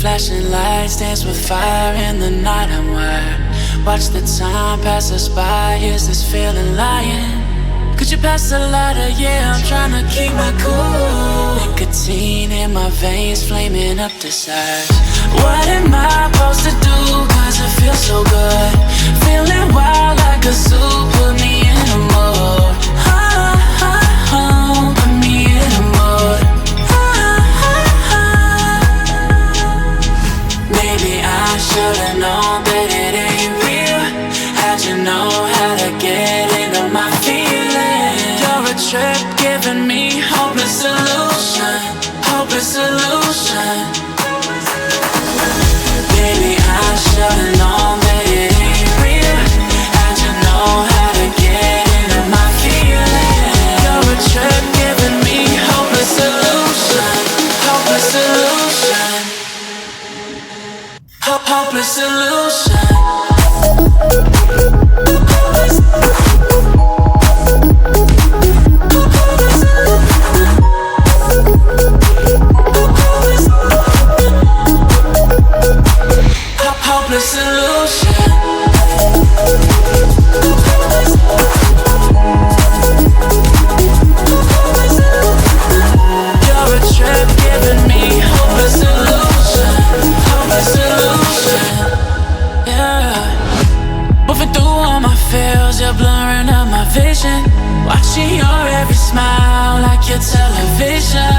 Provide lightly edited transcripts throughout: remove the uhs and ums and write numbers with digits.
Flashing lights dance with fire in the night. I'm wired. Watch the time pass us by. Is this feeling lying? Could you pass the lighter? Yeah, I'm tryna keep my cool. Nicotine in my veins, flaming up the sides. What am I supposed to do? Cause it feels so good. Feeling wild like a zoo. Put me in a mood. Put me in a mood. Maybe I should've known that it ain't real. How'd you know how to get into my feelings? You're a trip giving me hopeless solution. Hopeless solution. Baby, I should've known that it ain't real. How'd you know how to get into my feelings? You're a trip giving me hopeless solution. Hopeless solution. Hopeless solution. Hopeless solution. You're a trip giving me hopeless solution. Hopeless solution. Yeah. Moving through all my feels, you're blurring out my vision. Watching your every smile like your television.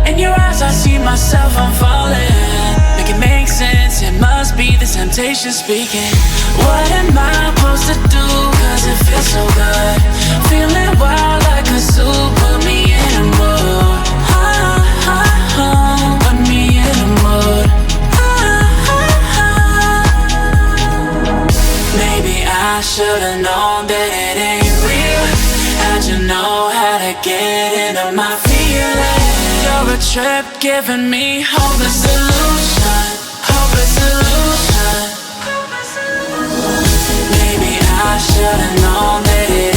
In your eyes I see myself, I'm falling. Make it make sense, it must be the temptation speaking. What am I supposed to do? Cause it feels so good. Feeling wild like a zoo. Put me in a mood. Put me in a mood. Maybe I should've known that it ain't real. How'd you know how to get into my feelings? You're a trip giving me hopeless solution. Hopeless solution. Maybe I should've known that it